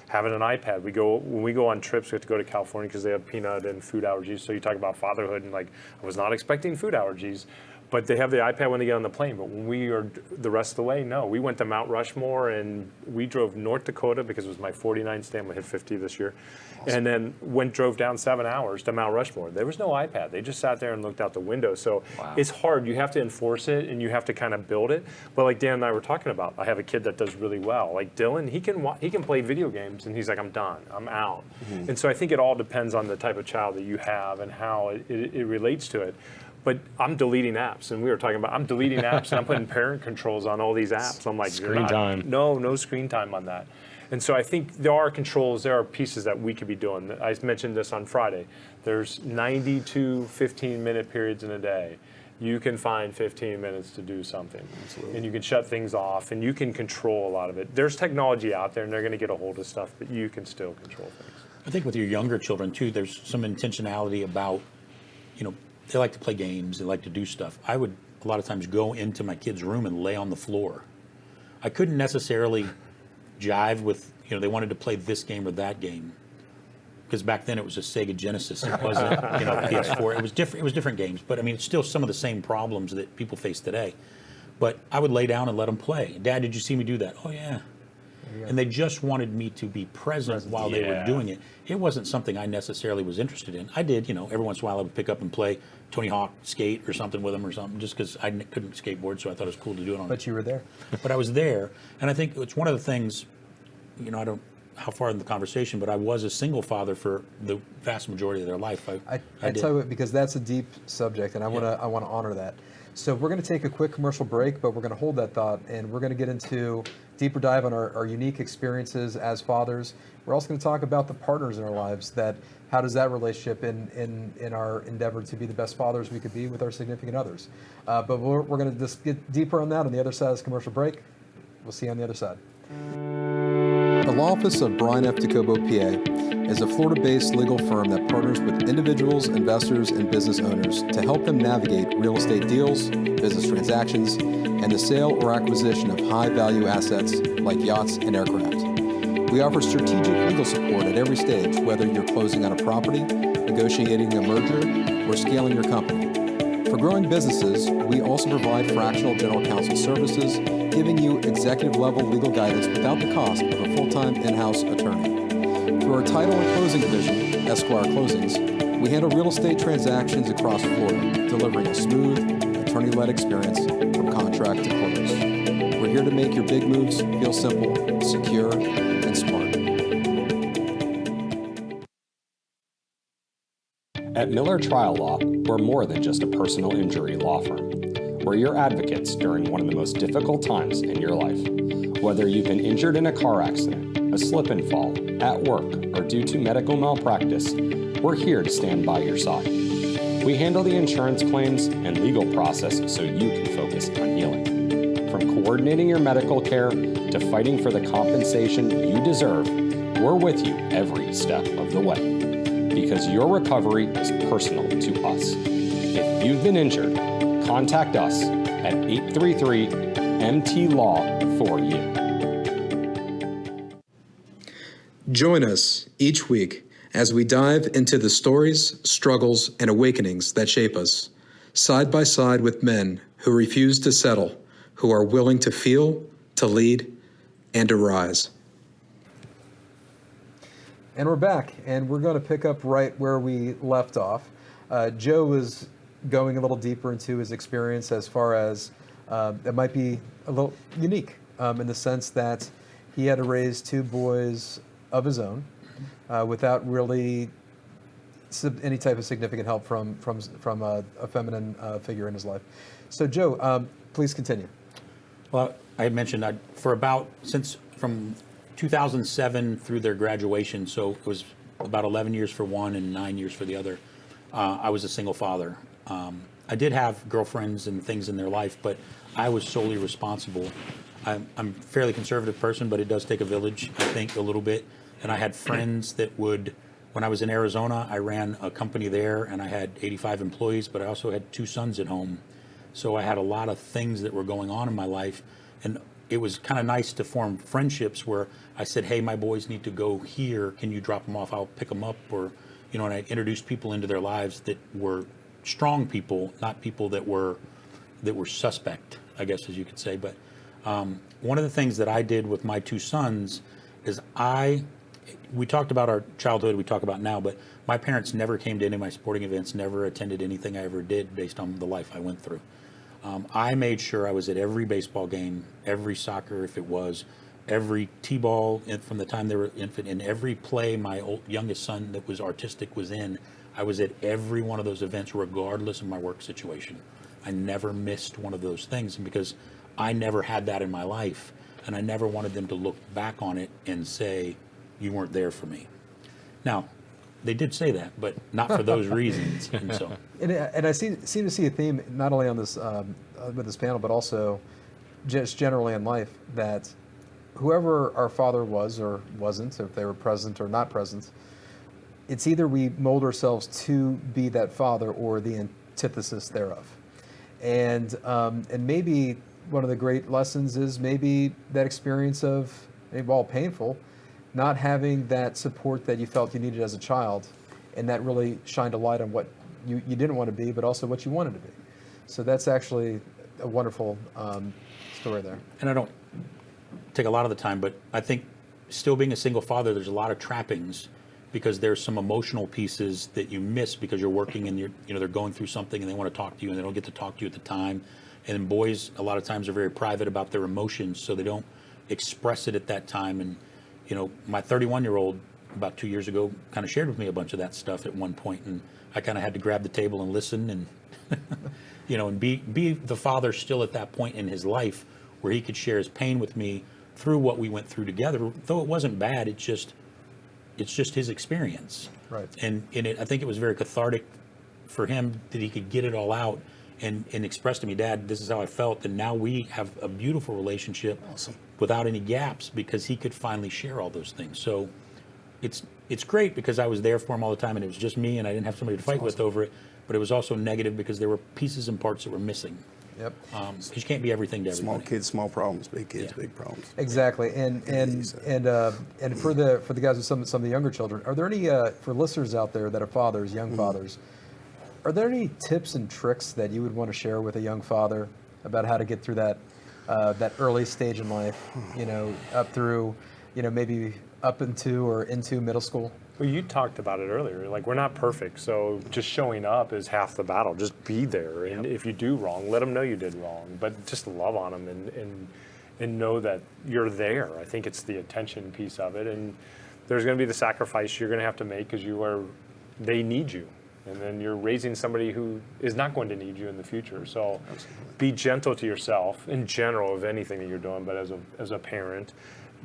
Having an iPad, when we go on trips, we have to go to California because they have peanut and food allergies. So you talk about fatherhood, and like, I was not expecting food allergies. But they have the iPad when they get on the plane. But when we are the rest of the way, no. We went to Mount Rushmore, and we drove North Dakota because it was my 49th day. I'm going to hit 50 this year. Awesome. And then drove down 7 hours to Mount Rushmore. There was no iPad. They just sat there and looked out the window. So It's hard. You have to enforce it, and you have to kind of build it. But like Dan and I were talking about, I have a kid that does really well. Like Dylan, he can play video games, and he's like, I'm done. I'm out. Mm-hmm. And so I think it all depends on the type of child that you have and how it relates to it. But I'm deleting apps, and we were talking about I'm deleting apps, and I'm putting parent controls on all these apps. I'm like, Screen time. No screen time on that. And so I think there are controls, there are pieces that we could be doing. I mentioned this on Friday. There's 92 15-minute periods in a day. You can find 15 minutes to do something. Absolutely. And you can shut things off, and you can control a lot of it. There's technology out there, and they're going to get a hold of stuff, but you can still control things. I think with your younger children too, there's some intentionality about, they like to play games, they like to do stuff. I would a lot of times go into my kid's room and lay on the floor. I couldn't necessarily jive with, they wanted to play this game or that game. Because back then it was a Sega Genesis. It wasn't, PS4. It was different. It was different games. But I mean, it's still some of the same problems that people face today. But I would lay down and let them play. Dad, did you see me do that? Oh yeah. And they just wanted me to be present while they were doing it. It wasn't something I necessarily was interested in. I did, every once in a while I would pick up and play Tony Hawk skate or something with them or something, just because I couldn't skateboard, so I thought it was cool to do it on. But you were there. But I was there, and I think it's one of the things. I don't how far in the conversation, but I was a single father for the vast majority of their life. I tell you what, because that's a deep subject, and I want to honor that. So we're going to take a quick commercial break, but we're going to hold that thought, and we're going to get into deeper dive on our unique experiences as fathers. We're also going to talk about the partners in our lives. How does that relationship in our endeavor to be the best fathers we could be with our significant others? But we're going to just get deeper on that on the other side of this commercial break. We'll see you on the other side. The Law Office of Bryan F. Docobo, PA, is a Florida-based legal firm that partners with individuals, investors, and business owners to help them navigate real estate deals, business transactions, and the sale or acquisition of high-value assets like yachts and aircraft. We offer strategic legal support at every stage, whether you're closing on a property, negotiating a merger, or scaling your company. For growing businesses, we also provide fractional general counsel services, giving you executive-level legal guidance without the cost of a full-time in-house attorney. Through our title and closing division, Esquire Closings, we handle real estate transactions across Florida, delivering a smooth, attorney-led experience from contract to close. We're here to make your big moves feel simple, secure, and smart. At Miller Trial Law, we're more than just a personal injury law firm. We're your advocates during one of the most difficult times in your life. Whether you've been injured in a car accident, a slip and fall, at work, or due to medical malpractice, we're here to stand by your side. We handle the insurance claims and legal process so you can focus on healing. From coordinating your medical care to fighting for the compensation you deserve, we're with you every step of the way. Because your recovery is personal to us. If you've been injured, contact us at 833-MT-LAW for you. Join us each week as we dive into the stories, struggles, and awakenings that shape us, side by side with men who refuse to settle, who are willing to feel, to lead, and to rise. And we're back, and we're going to pick up right where we left off. Joe was going a little deeper into his experience as far as it might be a little unique in the sense that he had to raise two boys of his own without really any type of significant help from a feminine figure in his life. So Joe, please continue. Well, I had mentioned from 2007 through their graduation, so it was about 11 years for one and 9 years for the other. I was a single father. I did have girlfriends and things in their life, but I was solely responsible. I'm a fairly conservative person, but it does take a village, I think, a little bit. And I had friends that would, when I was in Arizona, I ran a company there, and I had 85 employees, but I also had 2 sons at home. So I had a lot of things that were going on in my life, and it was kind of nice to form friendships where I said, hey, my boys need to go here. Can you drop them off? I'll pick them up. Or, and I introduced people into their lives that were strong people, not people that were suspect, I guess, as you could say. But one of the things that I did with my 2 sons is we talked about our childhood, we talk about now, but my parents never came to any of my sporting events, never attended anything I ever did based on the life I went through. I made sure I was at every baseball game, every soccer if it was, every t-ball from the time they were infant, and every play my youngest son that was artistic was in. I was at every one of those events regardless of my work situation. I never missed one of those things because I never had that in my life, and I never wanted them to look back on it and say, you weren't there for me. Now, they did say that, but not for those reasons. And I seem to see a theme not only on this with this panel, but also just generally in life, that whoever our father was or wasn't, if they were present or not present, it's either we mold ourselves to be that father, or the antithesis thereof. And maybe one of the great lessons is maybe that experience of, maybe all painful, not having that support that you felt you needed as a child, and that really shined a light on what you didn't want to be, but also what you wanted to be. So that's actually a wonderful story there. And I don't take a lot of the time, but I think still being a single father, there's a lot of trappings because there's some emotional pieces that you miss because you're working and they're going through something and they want to talk to you and they don't get to talk to you at the time. And then boys a lot of times are very private about their emotions, so they don't express it at that time. And my 31-year-old about 2 years ago kind of shared with me a bunch of that stuff at one point, and I kind of had to grab the table and listen and and be the father still at that point in his life where he could share his pain with me through what we went through together. Though it wasn't bad, it's just his experience. Right. And I think it was very cathartic for him that he could get it all out and express to me, Dad, this is how I felt. And now we have a beautiful relationship. Awesome. Without any gaps, because he could finally share all those things. So it's great because I was there for him all the time and it was just me and I didn't have somebody to fight with over it. But it was also negative because there were pieces and parts that were missing. Yep. You can't be everything to everybody. Small kids, small problems. Big kids, big problems. Exactly. And for the guys with some of the younger children, are there any for listeners out there that are fathers, young fathers, are there any tips and tricks that you would want to share with a young father about how to get through that early stage in life, up through, maybe up into middle school? Well, you talked about it earlier. Like, we're not perfect, so just showing up is half the battle. Just be there, and if you do wrong, let them know you did wrong. But just love on them and know that you're there. I think it's the attention piece of it, and there's going to be the sacrifice you're going to have to make because they need you, and then you're raising somebody who is not going to need you in the future. So, be gentle to yourself in general of anything that you're doing. But as a parent,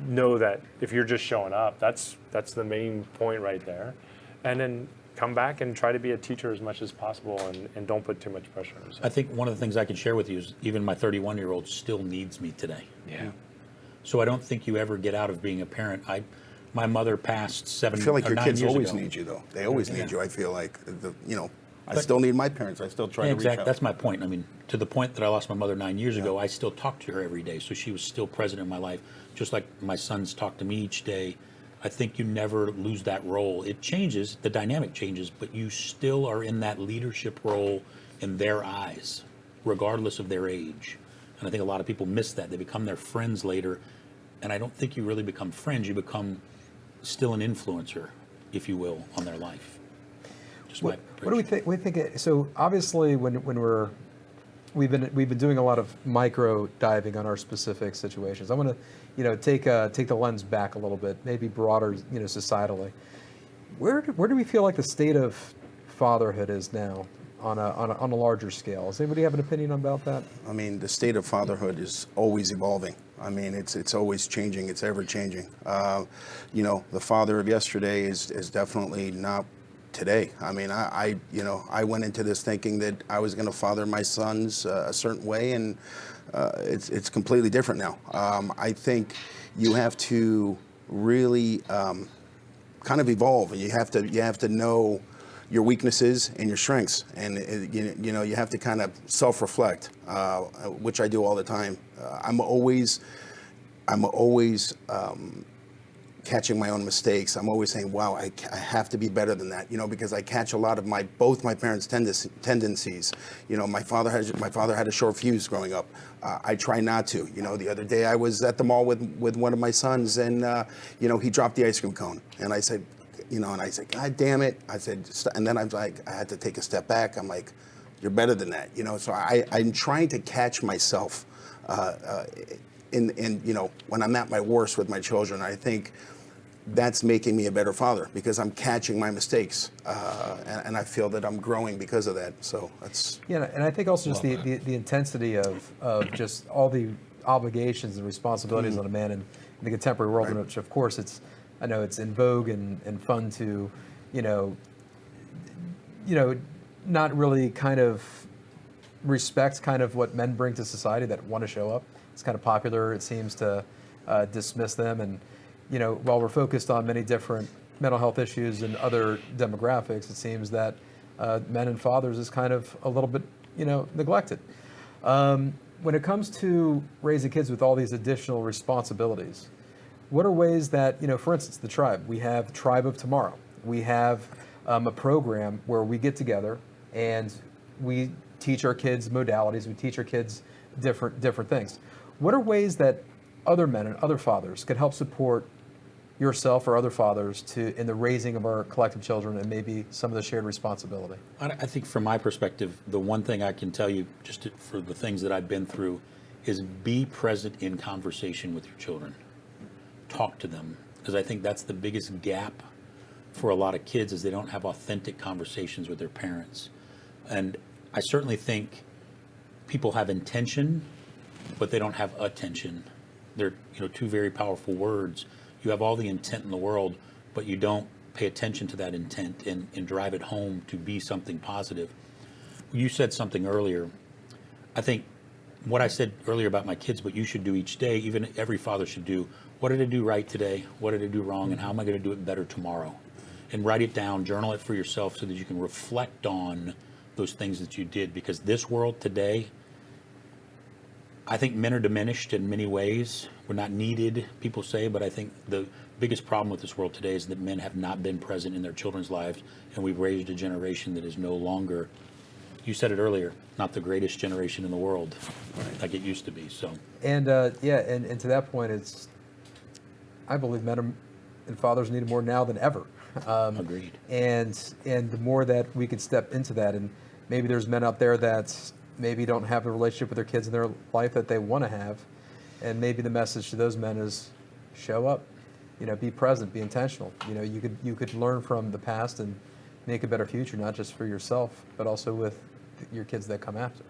know that if you're just showing up, that's the main point right there. And then come back and try to be a teacher as much as possible and don't put too much pressure on yourself. I think one of the things I can share with you is even my 31-year-old still needs me today. Yeah. So I don't think you ever get out of being a parent. My mother passed 7 I feel like or your 9 kids years always ago. need you, though. They always need you. I feel like, I still need my parents. I still try to reach out. That's my point. I mean, to the point that I lost my mother 9 years ago, I still talk to her every day. So she was still present in my life, just like my sons talk to me each day. I think you never lose that role. It changes, the dynamic changes, but you still are in that leadership role in their eyes, regardless of their age. And I think a lot of people miss that. They become their friends later. And I don't think you really become friends. You become still an influencer, if you will, on their life. What do we think? So obviously, when we've been doing a lot of micro diving on our specific situations. I want to, take the lens back a little bit, maybe broader, societally. Where do we feel like the state of fatherhood is now on a larger scale? Does anybody have an opinion about that? I mean, the state of fatherhood is always evolving. I mean, it's always changing. It's ever changing. The father of yesterday is definitely not today. I mean, I went into this thinking that I was going to father my sons a certain way, and it's completely different now. I think you have to really kind of evolve, and you have to know your weaknesses and your strengths, and you have to kind of self-reflect, which I do all the time. I'm always catching my own mistakes. I'm always saying, wow, I have to be better than that, because I catch a lot of both my parents' tendencies. My father had a short fuse growing up. I try not to. The other day I was at the mall with one of my sons, and he dropped the ice cream cone, and I said, God damn it. I said, and then I was like, I had to take a step back. I'm like, you're better than that, So I'm trying to catch myself when I'm at my worst with my children. I think that's making me a better father because I'm catching my mistakes, and I feel that I'm growing because of that. So that's and I think also just the intensity of just all the obligations and responsibilities on a man in the contemporary world, in which of course I know it's in vogue and fun to, not really kind of respect kind of what men bring to society that want to show up. It's kind of popular, it seems, to dismiss them. And, while we're focused on many different mental health issues and other demographics, it seems that men and fathers is kind of a little bit, neglected. When it comes to raising kids with all these additional responsibilities, what are ways that, for instance, the tribe, we have the Tribe of Tomorrow. We have a program where we get together and we teach our kids modalities, we teach our kids different things. What are ways that other men and other fathers could help support yourself or other fathers in the raising of our collective children and maybe some of the shared responsibility? I think from my perspective, the one thing I can tell you, for the things that I've been through, is be present in conversation with your children. Talk to them, because I think that's the biggest gap for a lot of kids, is they don't have authentic conversations with their parents. And I certainly think people have intention, but they don't have attention. They're two very powerful words. You have all the intent in the world, but you don't pay attention to that intent and drive it home to be something positive. You said something earlier. I think what I said earlier about my kids, what you should do each day, even every father should do, what did I do right today? What did I do wrong? And how am I going to do it better tomorrow? And write it down, journal it for yourself so that you can reflect on those things that you did. Because this world today, I think men are diminished in many ways. We're not needed, people say, but I think the biggest problem with this world today is that men have not been present in their children's lives, and we've raised a generation that is no longer, you said it earlier, not the greatest generation in the world, like it used to be. So. And and to that point, I believe men and fathers need it more now than ever. Agreed. And the more that we could step into that, and maybe there's men out there that maybe don't have a relationship with their kids in their life that they want to have, and maybe the message to those men is show up, be present, be intentional. You could learn from the past and make a better future, not just for yourself, but also with your kids that come after.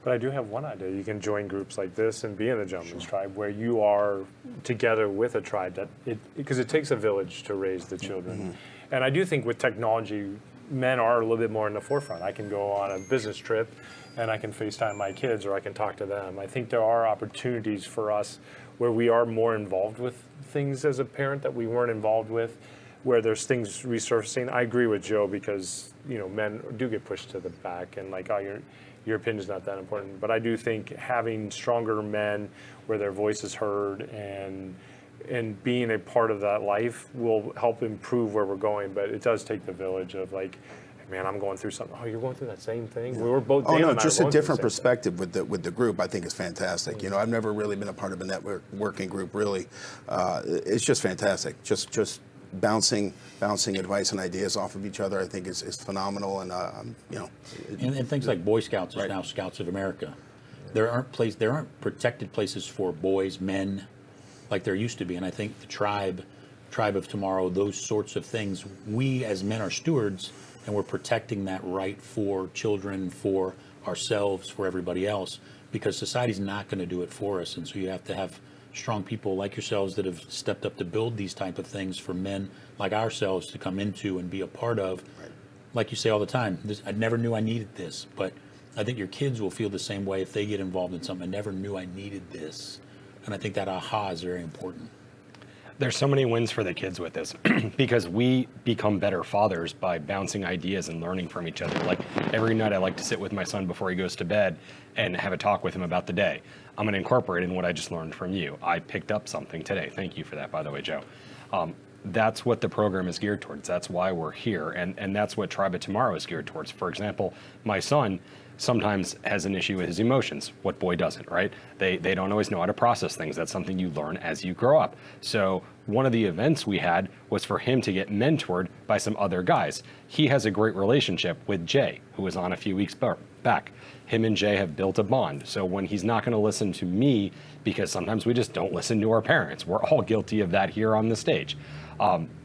But I do have one idea. You can join groups like this and be in the Gentleman's Tribe, where you are together with a tribe, because it takes a village to raise the children. Mm-hmm. And I do think with technology, men are a little bit more in the forefront. I can go on a business trip and I can FaceTime my kids, or I can talk to them. I think there are opportunities for us where we are more involved with things as a parent that we weren't involved with, where there's things resurfacing. I agree with Joe, because men do get pushed to the back and like, oh, your opinion's not that important. But I do think having stronger men where their voice is heard and being a part of that life will help improve where we're going. But it does take the village of like, man, I'm going through something. Oh, you're going through that same thing? Yeah. We were both. Oh, no, just a different perspective with the group, I think is fantastic. Mm-hmm. I've never really been a part of a networking group, really. It's just fantastic. Just bouncing advice and ideas off of each other, I think is phenomenal. And, and things like Boy Scouts is now Scouts of America. There aren't protected places for boys, men, like there used to be. And I think the Tribe of Tomorrow, those sorts of things, we as men are stewards, and we're protecting that right for children, for ourselves, for everybody else, because society's not going to do it for us. And so you have to have strong people like yourselves that have stepped up to build these type of things for men like ourselves to come into and be a part of. Right. Like you say all the time, I never knew I needed this, but I think your kids will feel the same way if they get involved in something. I never knew I needed this. And I think that aha is very important. There's so many wins for the kids with this because we become better fathers by bouncing ideas and learning from each other. Like every night I like to sit with my son before he goes to bed and have a talk with him about the day. I'm going to incorporate in what I just learned from you. I picked up something today. Thank you for that, by the way, Joe. That's what the program is geared towards. That's why we're here. And that's what Tribe of Tomorrow is geared towards. For example, my son sometimes has an issue with his emotions. What boy doesn't, right? They don't always know how to process things. That's something you learn as you grow up. So one of the events we had was for him to get mentored by some other guys. He has a great relationship with Jay, who was on a few weeks back. Him and Jay have built a bond. So when he's not going to listen to me, because sometimes we just don't listen to our parents. We're all guilty of that here on the stage.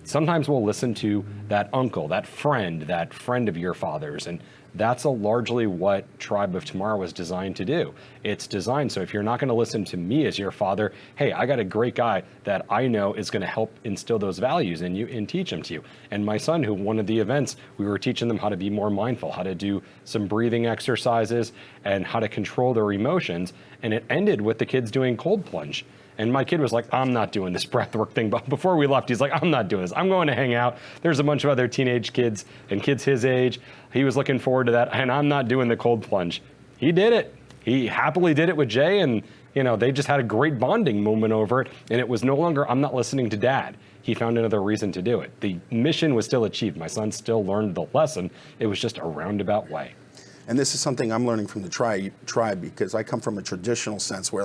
Sometimes we'll listen to that uncle, that friend of your father's, and that's largely what Tribe of Tomorrow was designed to do. It's designed so if you're not going to listen to me as your father, hey, I got a great guy that I know is going to help instill those values in you and teach them to you. And my son, who one of the events, we were teaching them how to be more mindful, how to do some breathing exercises and how to control their emotions. And it ended with the kids doing cold plunge. And my kid was like, I'm not doing this breathwork thing. But before we left, he's like, I'm not doing this. I'm going to hang out. There's a bunch of other teenage kids and kids his age. He was looking forward to that. And I'm not doing the cold plunge. He did it. He happily did it with Jay. And, they just had a great bonding moment over it. And it was no longer, I'm not listening to dad. He found another reason to do it. The mission was still achieved. My son still learned the lesson. It was just a roundabout way. And this is something I'm learning from the tribe because I come from a traditional sense where,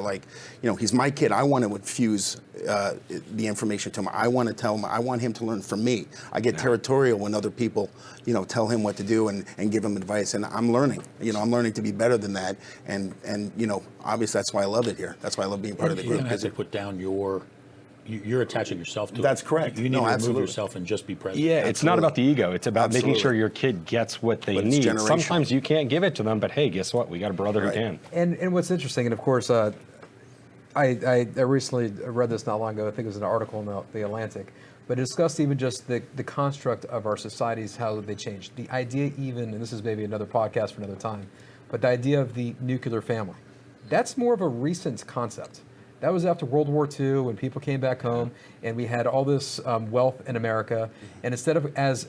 he's my kid. I want to infuse the information to him. I want to tell him. I want him to learn from me. I get territorial when other people, tell him what to do and give him advice. And I'm learning. I'm learning to be better than that. And obviously that's why I love it here. That's why I love being part of the group. You have to put down you're attaching yourself to it. That's correct. You need to remove yourself and just be present. Yeah, it's not about the ego. It's about making sure your kid gets what they need. Sometimes you can't give it to them, but hey, guess what? We got a brother who can. And what's interesting, and of course, I recently read this not long ago. I think it was an article in the Atlantic, but it discussed even just the construct of our societies, how they changed. The idea even, and this is maybe another podcast for another time, but the idea of the nuclear family. That's more of a recent concept. That was after World War II when people came back home and we had all this wealth in America. And instead of as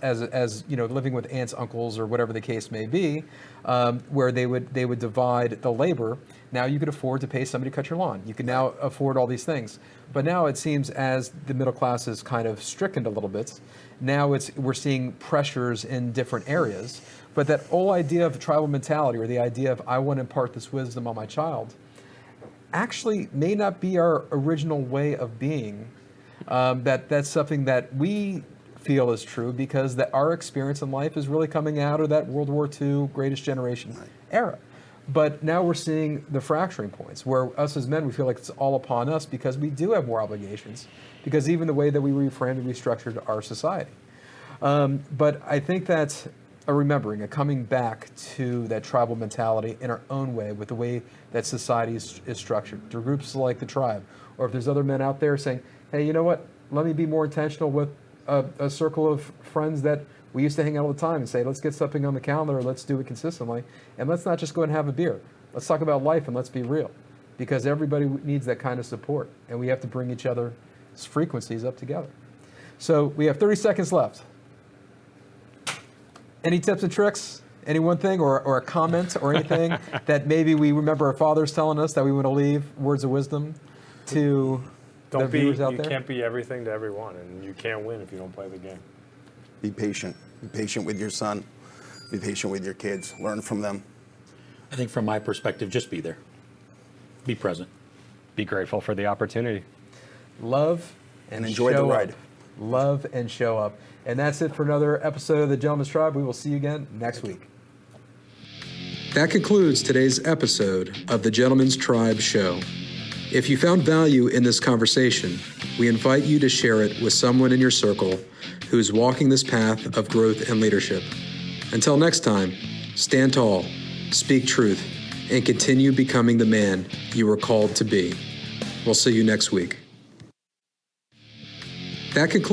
living with aunts, uncles, or whatever the case may be, where they would divide the labor, now you could afford to pay somebody to cut your lawn. You can now afford all these things. But now it seems as the middle class is kind of stricken a little bit, now we're seeing pressures in different areas. But that whole idea of tribal mentality, or the idea of I want to impart this wisdom on my child, actually may not be our original way of being. That's something that we feel is true because that our experience in life is really coming out of that World War II Greatest Generation era. But now we're seeing the fracturing points where us as men, we feel like it's all upon us because we do have more obligations, because even the way that we reframed and restructured our society. But I think that's a remembering, a coming back to that tribal mentality in our own way with the way that society is structured through groups like the tribe. Or if there's other men out there saying, hey, you know what, let me be more intentional with a circle of friends that we used to hang out all the time and say, let's get something on the calendar, let's do it consistently, and let's not just go and have a beer. Let's talk about life and let's be real, because everybody needs that kind of support, and we have to bring each other's frequencies up together. So we have 30 seconds left. Any tips and tricks? Any one thing or a comment or anything that maybe we remember our fathers telling us that we want to leave words of wisdom to the viewers out there? You can't be everything to everyone, and you can't win if you don't play the game. Be patient. Be patient with your son. Be patient with your kids. Learn from them. I think from my perspective, just be there. Be present. Be grateful for the opportunity. Love and enjoy the ride. Love and show up. And that's it for another episode of the Gentleman's Tribe. We will see you again next week. That concludes today's episode of the Gentleman's Tribe Show. If you found value in this conversation, we invite you to share it with someone in your circle who's walking this path of growth and leadership. Until next time, stand tall, speak truth, and continue becoming the man you were called to be. We'll see you next week. That concludes